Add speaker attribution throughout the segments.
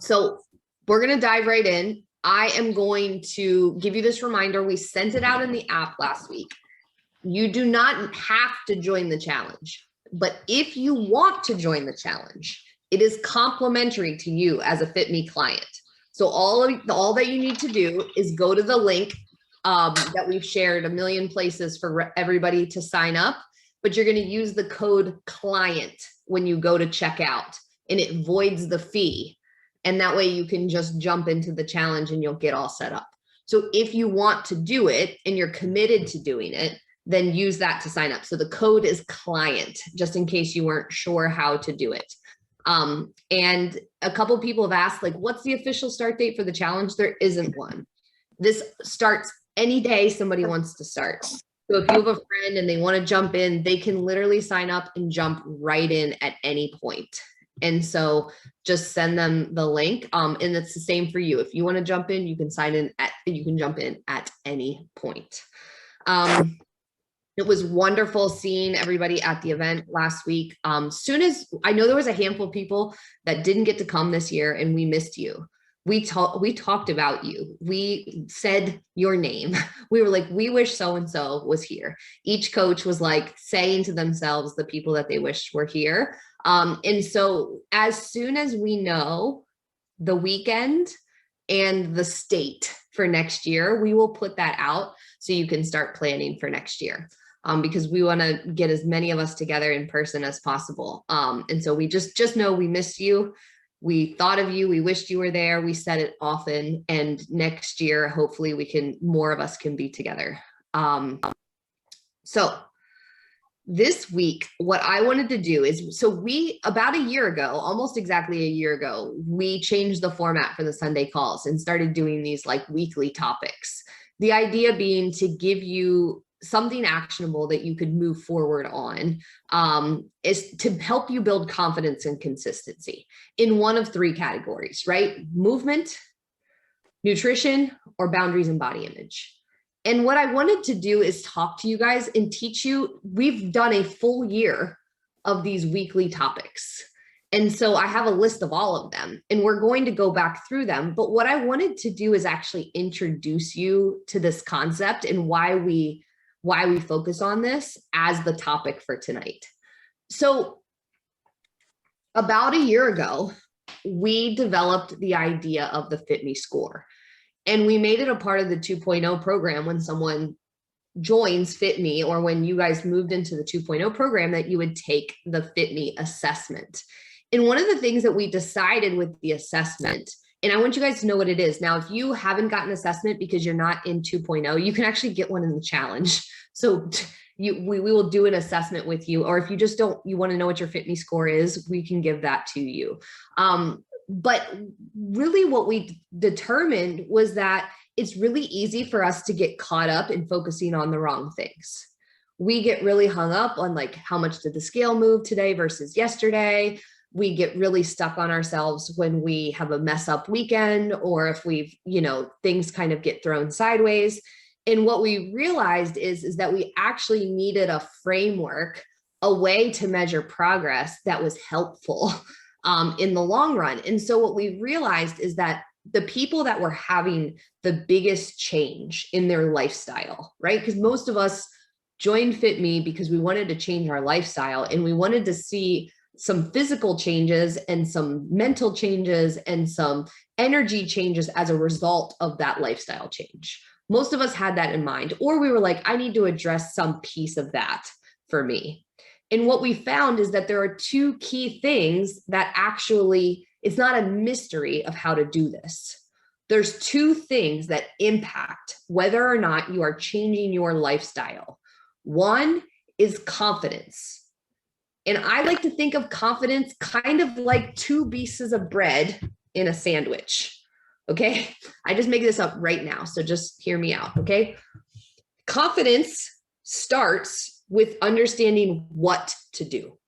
Speaker 1: So we're going to dive right in. I am going to give you this reminder. We sent it out in the app last week. You do not have to join the challenge, but if you want to join the challenge, it is complimentary to you as a Fitme client. So all that you need to do is go to the link that we've shared a million places for everybody to sign up, but you're going to use the code CLIENT when you go to checkout, and it voids the fee. And that way you can just jump into the challenge and you'll get all set up. So if you want to do it and you're committed to doing it, then use that to sign up. So the code is CLIENT, just in case you weren't sure how to do it. And a couple of people have asked, like, what's the official start date for the challenge? There isn't one. This starts any day somebody wants to start. So if you have a friend and they want to jump in, they can literally sign up and jump right in at any point. And so just send them the link. And it's the same for you. If you want to jump in, you can jump in at any point. It was wonderful seeing everybody at the event last week. Soon as I know there was a handful of people that didn't get to come this year and we missed you. We talked about you. We said your name. We were like, we wish so-and-so was here. Each coach was like saying to themselves the people that they wished were here. And so as soon as we know the weekend and the state for next year, we will put that out so you can start planning for next year. Because we want to get as many of us together in person as possible. And so we just know we missed you. We thought of you. We wished you were there. We said it often. And next year, hopefully more of us can be together. So this week, what I wanted to do is, about a year ago, almost exactly a year ago, we changed the format for the Sunday calls and started doing these like weekly topics. The idea being to give you something actionable that you could move forward on, is to help you build confidence and consistency in one of three categories, right? Movement, nutrition, or boundaries and body image. And what I wanted to do is talk to you guys and teach you. We've done a full year of these weekly topics. And so I have a list of all of them and we're going to go back through them. But what I wanted to do is actually introduce you to this concept and why we focus on this as the topic for tonight. So about a year ago, we developed the idea of the Fitme score, and we made it a part of the 2.0 program. When someone joins Fitme, or when you guys moved into the 2.0 program, that you would take the Fitme assessment. And one of the things that we decided with the assessment, and I want you guys to know what it is. Now, if you haven't gotten an assessment because you're not in 2.0, you can actually get one in the challenge. So we will do an assessment with you, or if you just you want to know what your Fitme score is, we can give that to you. But really what we determined was that it's really easy for us to get caught up in focusing on the wrong things. We get really hung up on like, how much did the scale move today versus yesterday? We get really stuck on ourselves when we have a mess up weekend, or if things kind of get thrown sideways. And what we realized is that we actually needed a framework, a way to measure progress that was helpful in the long run. And so what we realized is that the people that were having the biggest change in their lifestyle, right? Because most of us joined Fitme because we wanted to change our lifestyle, and we wanted to see some physical changes and some mental changes and some energy changes as a result of that lifestyle change. Most of us had that in mind, or we were like, I need to address some piece of that for me. And what we found is that there are two key things that actually, it's not a mystery of how to do this. There's two things that impact whether or not you are changing your lifestyle. One is confidence. And I like to think of confidence kind of like two pieces of bread in a sandwich. Okay. I just make this up right now. So just hear me out. Okay. Confidence starts with understanding what to do.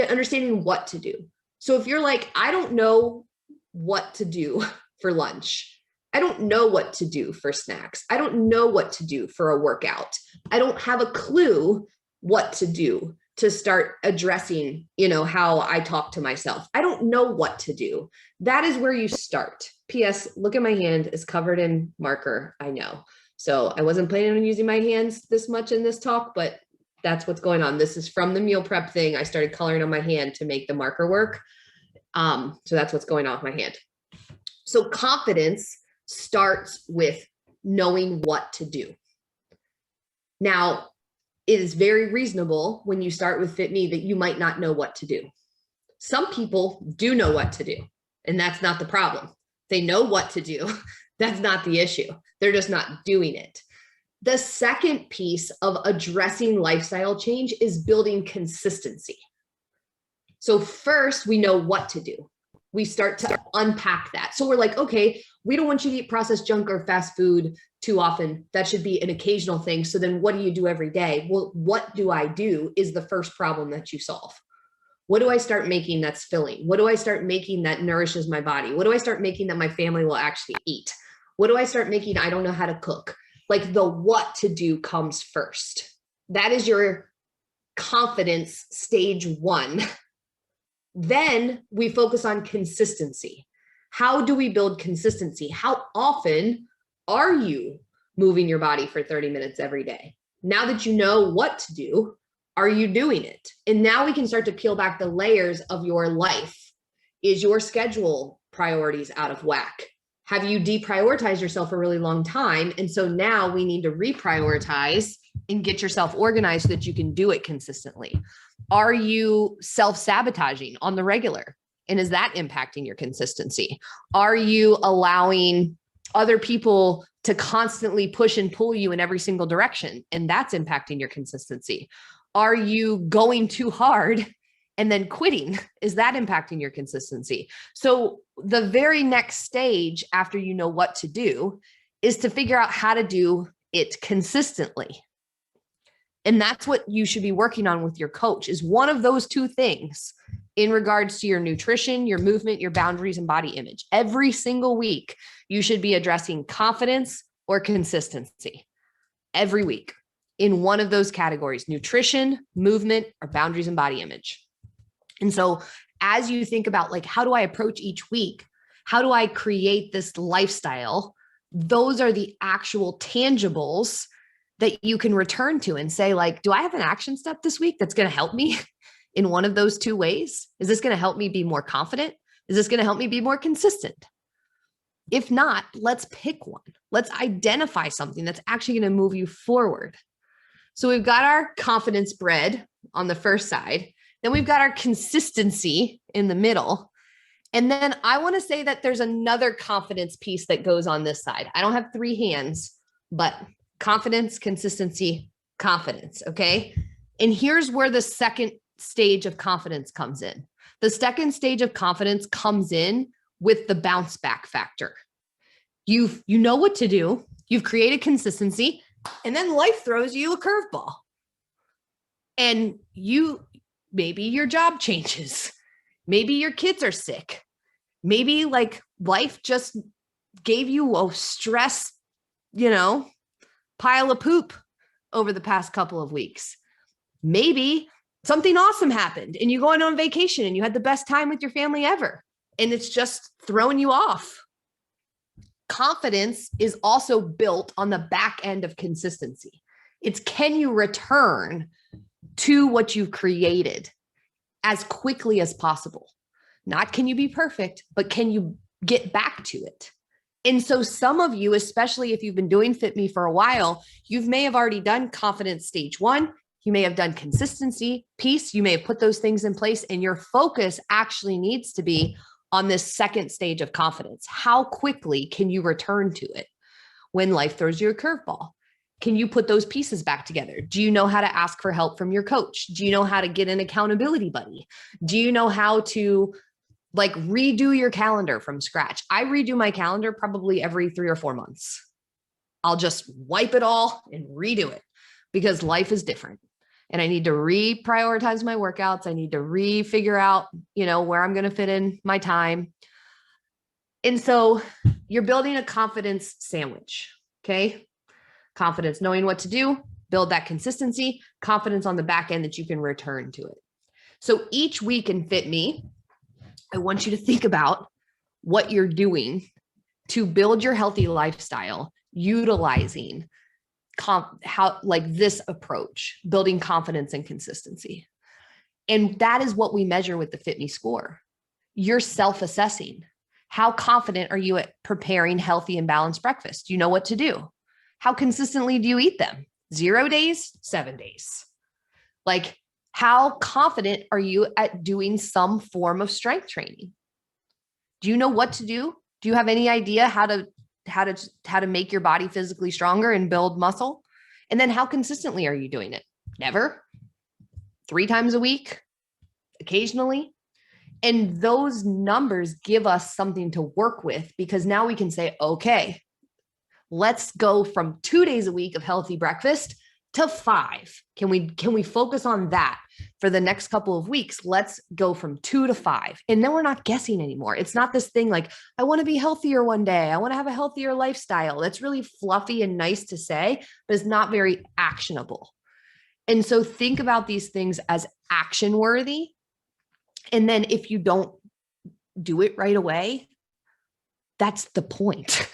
Speaker 1: Understanding what to do. So if you're like, I don't know what to do for lunch. I don't know what to do for snacks. I don't know what to do for a workout. I don't have a clue what to do. to start addressing, how I talk to myself. I don't know what to do. That is where you start. P.S. Look at my hand, it's covered in marker. I know. So I wasn't planning on using my hands this much in this talk, but that's what's going on. This is from the meal prep thing. I started coloring on my hand to make the marker work. So that's what's going on with my hand. So confidence starts with knowing what to do. Now, it is very reasonable when you start with Fitme that you might not know what to do. Some people do know what to do, and that's not the problem. They know what to do. That's not the issue. They're just not doing it. The second piece of addressing lifestyle change is building consistency. So first, we know what to do. We start to unpack that. So we're like, okay, we don't want you to eat processed junk or fast food too often. That should be an occasional thing. So then what do you do every day? Well, what do I do is the first problem that you solve. What do I start making that's filling? What do I start making that nourishes my body? What do I start making that my family will actually eat? What do I start making? I don't know how to cook. Like the what to do comes first. That is your confidence stage one. Then we focus on consistency. How do we build consistency? How often are you moving your body for 30 minutes every day? Now that you know what to do, are you doing it? And now we can start to peel back the layers of your life. Is your schedule priorities out of whack? Have you deprioritized yourself for a really long time? And so now we need to reprioritize and get yourself organized so that you can do it consistently. Are you self-sabotaging on the regular? And is that impacting your consistency? Are you allowing other people to constantly push and pull you in every single direction? And that's impacting your consistency. Are you going too hard and then quitting? Is that impacting your consistency? So the very next stage after you know what to do is to figure out how to do it consistently. And that's what you should be working on with your coach, is one of those two things in regards to your nutrition, your movement, your boundaries, and body image. Every single week, you should be addressing confidence or consistency every week in one of those categories: nutrition, movement, or boundaries and body image. And so as you think about like, how do I approach each week? How do I create this lifestyle? Those are the actual tangibles that you can return to and say, like, do I have an action step this week that's going to help me in one of those two ways? Is this going to help me be more confident? Is this going to help me be more consistent? If not, let's pick one. Let's identify something that's actually going to move you forward. So we've got our confidence bread on the first side. Then we've got our consistency in the middle. And then I want to say that there's another confidence piece that goes on this side. I don't have three hands, but confidence, consistency, confidence. Okay. And here's where the second stage of confidence comes in. The second stage of confidence comes in with the bounce back factor. You know what to do. You've created consistency, and then life throws you a curveball. And maybe your job changes. Maybe your kids are sick. Maybe like life just gave you a stress, pile of poop over the past couple of weeks. Maybe something awesome happened and you go on vacation and you had the best time with your family ever, and it's just throwing you off. Confidence is also built on the back end of consistency. It's, can you return to what you've created as quickly as possible? Not can you be perfect, but can you get back to it? And so some of you, especially if you've been doing Fitme for a while, you may have already done confidence stage one. You may have done consistency piece. You may have put those things in place, and your focus actually needs to be on this second stage of confidence. How quickly can you return to it when life throws you a curveball? Can you put those pieces back together? Do you know how to ask for help from your coach? Do you know how to get an accountability buddy? Do you know how to redo your calendar from scratch? I redo my calendar probably every 3 or 4 months. I'll just wipe it all and redo it because life is different. And I need to reprioritize my workouts. I need to refigure out, where I'm going to fit in my time. And so you're building a confidence sandwich. Okay. Confidence, knowing what to do. build that consistency, confidence on the back end that you can return to it. So each week in Fitme, I want you to think about what you're doing to build your healthy lifestyle, utilizing how like this approach, building confidence and consistency. And that is what we measure with the Fitme score. You're self-assessing. How confident are you at preparing healthy and balanced breakfast? Do you know what to do? How consistently do you eat them? 0 days, 7 days. Like, how confident are you at doing some form of strength training? Do you know what to do? Do you have any idea how to make your body physically stronger and build muscle? And then how consistently are you doing it? Never? 3 times a week? Occasionally? And those numbers give us something to work with, because now we can say, okay, let's go from 2 days a week of healthy breakfast to 5. Can we focus on that for the next couple of weeks? Let's go from 2 to 5. And then we're not guessing anymore. It's not this thing like, I want to be healthier one day. I want to have a healthier lifestyle. That's really fluffy and nice to say, but it's not very actionable. And so think about these things as action worthy. And then if you don't do it right away, that's the point.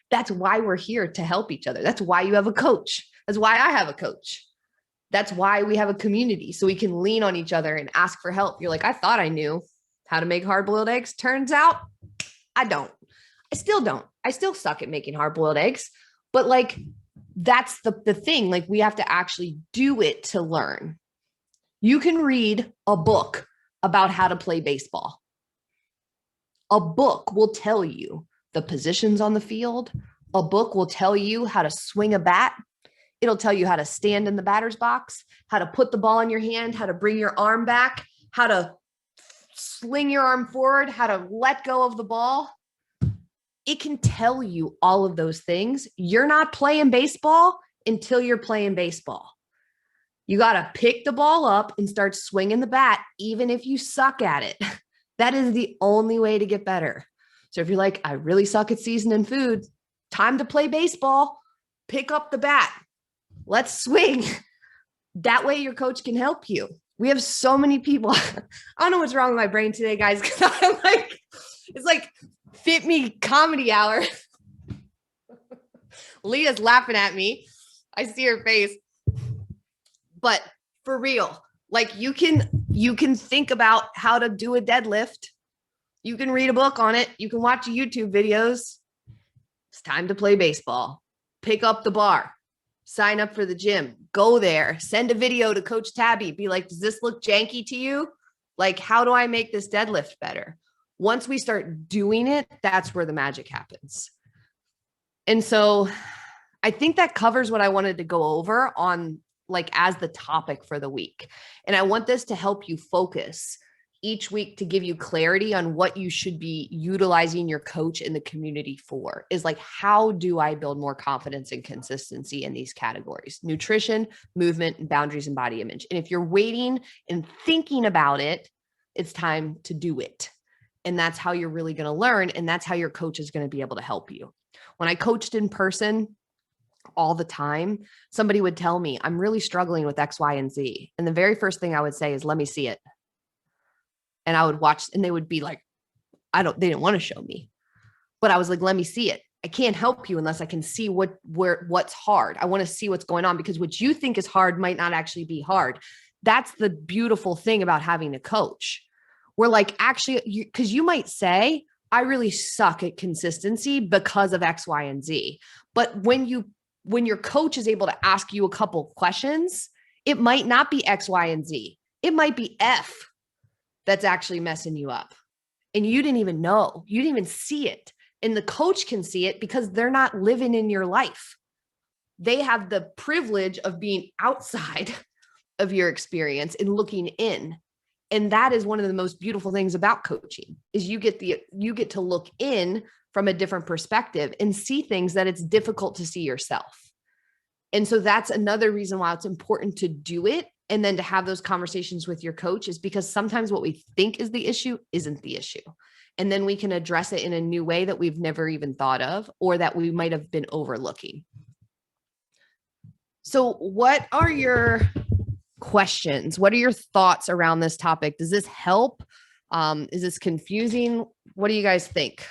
Speaker 1: That's why we're here, to help each other. That's why you have a coach. That's why I have a coach. That's why we have a community, so we can lean on each other and ask for help. You're like, I thought I knew how to make hard-boiled eggs. Turns out I don't. I still don't. I still suck at making hard-boiled eggs. But like, that's the thing. Like, we have to actually do it to learn. You can read a book about how to play baseball. A book will tell you the positions on the field. A book will tell you how to swing a bat. It'll tell you how to stand in the batter's box, how to put the ball in your hand, how to bring your arm back, how to sling your arm forward, how to let go of the ball. It can tell you all of those things. You're not playing baseball until you're playing baseball. You got to pick the ball up and start swinging the bat, even if you suck at it. That is the only way to get better. So if you're like, I really suck at seasoning food, time to play baseball, pick up the bat. Let's swing. That way your coach can help you. We have so many people. I don't know what's wrong with my brain today, guys, because I'm like, it's like Fitme comedy hour. Leah's laughing at me. I see her face. But for real, like, you can think about how to do a deadlift. You can read a book on it. You can watch YouTube videos. It's time to play baseball. Pick up the bar. Sign up for the gym. Go there. Send a video to Coach Tabby. Be like, does this look janky to you? Like, how do I make this deadlift better? Once we start doing it, that's where the magic happens. And so I think that covers what I wanted to go over on, like, as the topic for the week. And I want this to help you focus each week, to give you clarity on what you should be utilizing your coach in the community for, is like, how do I build more confidence and consistency in these categories: nutrition, movement, and boundaries and body image. And if you're waiting and thinking about it, it's time to do it. And that's how you're really going to learn. And that's how your coach is going to be able to help you. When I coached in person all the time, somebody would tell me, I'm really struggling with X, Y, and Z. And the very first thing I would say is, let me see it. And I would watch, and they would be like, they didn't want to show me, but I was like, let me see it. I can't help you unless I can see what's hard. I want to see what's going on, because what you think is hard might not actually be hard. That's the beautiful thing about having a coach. We're like, actually, because you might say, I really suck at consistency because of X, Y, and Z. But when your coach is able to ask you a couple questions, it might not be X, Y, and Z. It might be F that's actually messing you up. And you didn't even know. You didn't even see it. And the coach can see it because they're not living in your life. They have the privilege of being outside of your experience and looking in. And that is one of the most beautiful things about coaching, is you get to look in from a different perspective and see things that it's difficult to see yourself. And so that's another reason why it's important to do it, and then to have those conversations with your coach, is because sometimes what we think is the issue isn't the issue. And then we can address it in a new way that we've never even thought of, or that we might have been overlooking. So what are your questions? What are your thoughts around this topic? Does this help? Is this confusing? What do you guys think?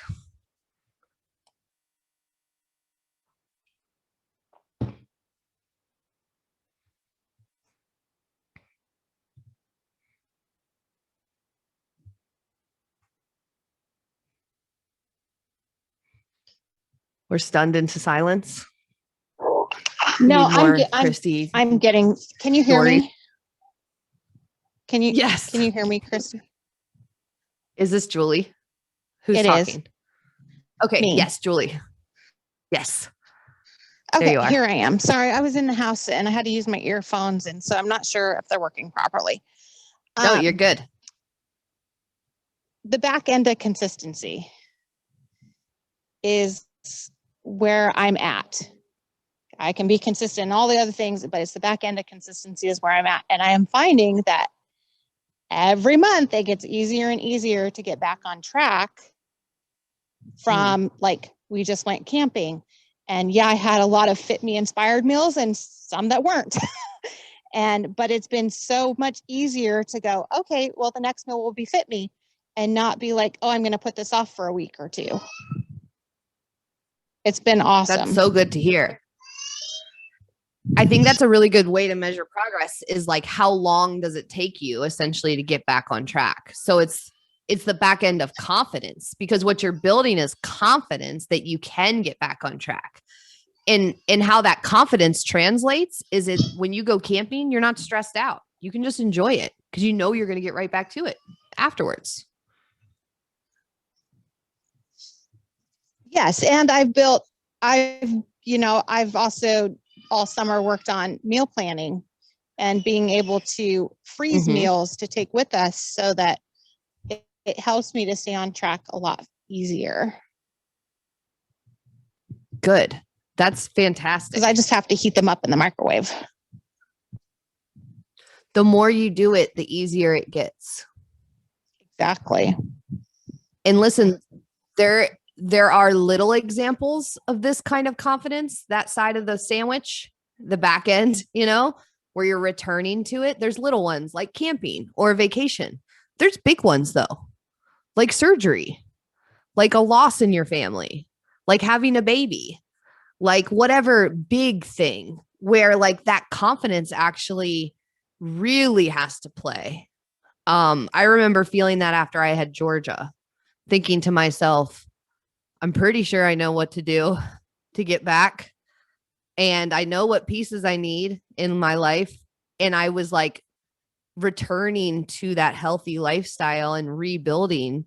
Speaker 1: We're stunned into silence.
Speaker 2: No,
Speaker 1: Christy.
Speaker 2: I'm getting. Can you hear me? Can you?
Speaker 1: Yes.
Speaker 2: Can you hear me, Christy?
Speaker 1: Is this Julie? Who's talking?
Speaker 2: Is.
Speaker 1: Okay.
Speaker 2: Me.
Speaker 1: Yes, Julie. Yes.
Speaker 2: Okay, here I am. Sorry, I was in the house and I had to use my earphones, and so I'm not sure if they're working properly.
Speaker 1: No, you're good.
Speaker 2: The back end of consistency is where I'm at. I can be consistent in all the other things, but it's the back end of consistency is where I'm at. And I am finding that every month it gets easier and easier to get back on track from like, we just went camping. And yeah, I had a lot of Fitme inspired meals and some that weren't. But it's been so much easier to go, okay, well, the next meal will be Fitme and not be like, oh, I'm going to put this off for a week or two. It's been awesome.
Speaker 1: That's so good to hear. I think that's a really good way to measure progress is like, how long does it take you essentially to get back on track? So it's the back end of confidence, because what you're building is confidence that you can get back on track. And how that confidence translates is it when you go camping, you're not stressed out. You can just enjoy it because you know you're going to get right back to it afterwards.
Speaker 2: Yes. And I've also all summer worked on meal planning and being able to freeze meals to take with us so that it helps me to stay on track a lot easier.
Speaker 1: Good. That's fantastic.
Speaker 2: Because I just have to heat them up in the microwave.
Speaker 1: The more you do it, the easier it gets.
Speaker 2: Exactly.
Speaker 1: And listen, there are little examples of this kind of confidence, that side of the sandwich, the back end, where you're returning to it. There's little ones like camping or a vacation. There's big ones though, like surgery, like a loss in your family, like having a baby, like whatever big thing where like that confidence actually really has to play. I remember feeling that after I had Georgia, thinking to myself, I'm pretty sure I know what to do to get back. And I know what pieces I need in my life. And I was like returning to that healthy lifestyle and rebuilding.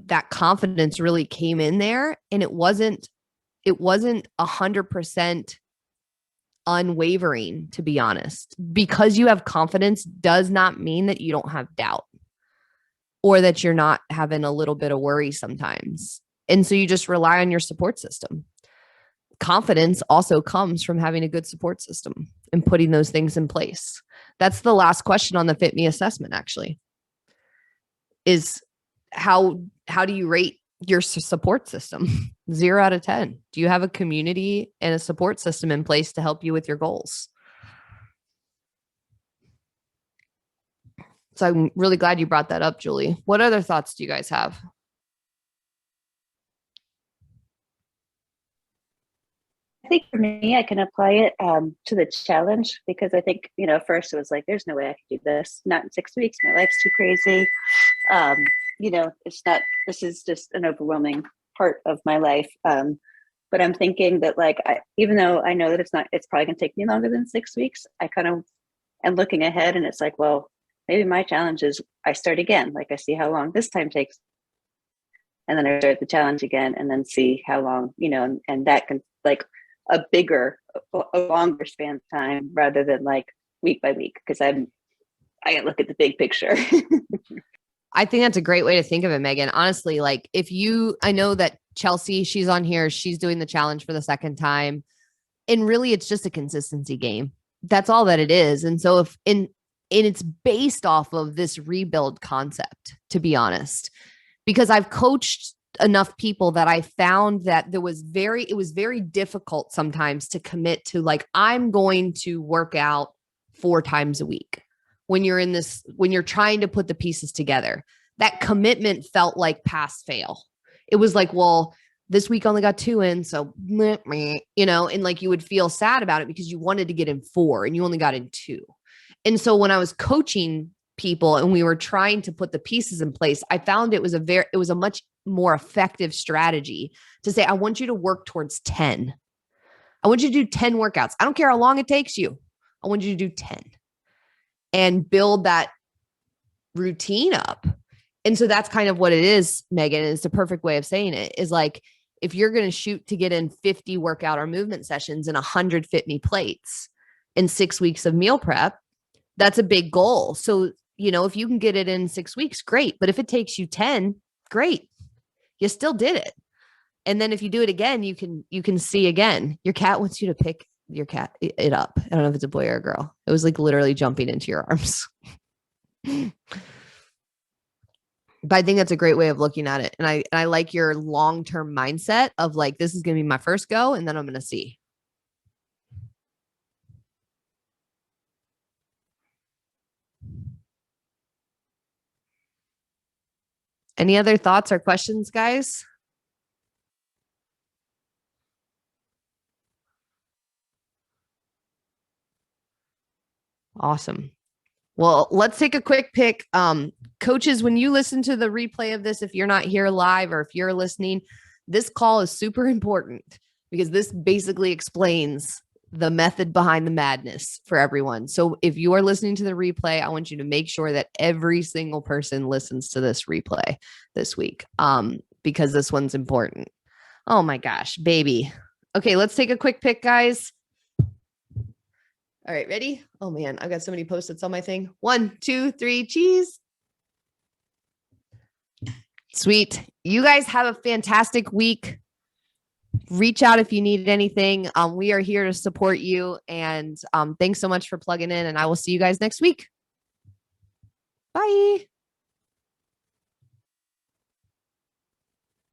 Speaker 1: That confidence really came in there. And it wasn't 100% unwavering, to be honest. Because you have confidence does not mean that you don't have doubt or that you're not having a little bit of worry sometimes. And so you just rely on your support system. Confidence also comes from having a good support system and putting those things in place. That's the last question on the Fitme assessment, actually, is how do you rate your support system? 0 out of 10. Do you have a community and a support system in place to help you with your goals? So I'm really glad you brought that up, Julie. What other thoughts do you guys have?
Speaker 3: I think for me, I can apply it to the challenge because I think, first it was like, there's no way I could do this. Not in 6 weeks. My life's too crazy. It's not, this is just an overwhelming part of my life. But I'm thinking that even though I know that it's probably going to take me longer than 6 weeks, I kind of am looking ahead and it's like, well, maybe my challenge is I start again. Like I see how long this time takes. And then I start the challenge again and then see how long, and that can a longer span of time rather than week by week. Cause I look at the big picture.
Speaker 1: I think that's a great way to think of it, Megan. Honestly, I know that Chelsea, she's on here, she's doing the challenge for the second time. And really it's just a consistency game. That's all that it is. And so and it's based off of this rebuild concept, to be honest, because I've coached enough people that I found that it was very difficult sometimes to commit to like, I'm going to work out 4 times a week when you're trying to put the pieces together. That commitment felt like pass fail. It was like, well, this week only got 2 in. So, and like you would feel sad about it because you wanted to get in 4 and you only got in 2. And so when I was coaching people and we were trying to put the pieces in place, I found it was a much more effective strategy to say, I want you to work towards 10. I want you to do 10 workouts. I don't care how long it takes you. I want you to do 10 and build that routine up. And so that's kind of what it is, Megan. It's the perfect way of saying it is like, if you're going to shoot to get in 50 workout or movement sessions and 100 Fitme plates in 6 weeks of meal prep, that's a big goal. So, if you can get it in 6 weeks, great. But if it takes you 10, great. You still did it. And then if you do it again, you can see again. Your cat wants you to pick it up. I don't know if it's a boy or a girl. It was like literally jumping into your arms. But I think that's a great way of looking at it. And I like your long-term mindset of like, this is going to be my first go, and then I'm going to see. Any other thoughts or questions, guys? Awesome. Well, let's take a quick pick. Coaches, when you listen to the replay of this, if you're not here live or if you're listening, this call is super important because this basically explains the method behind the madness for everyone. So if you are listening to the replay, I want you to make sure that every single person listens to this replay this week, because this one's important. Oh my gosh, baby. Okay, let's take a quick pick, guys. All right, ready? Oh man, I've got so many Post-its on my thing. 1, 2, 3, cheese. Sweet. You guys have a fantastic week. Reach out if you need anything. We are here to support you. And thanks so much for plugging in. And I will see you guys next week. Bye.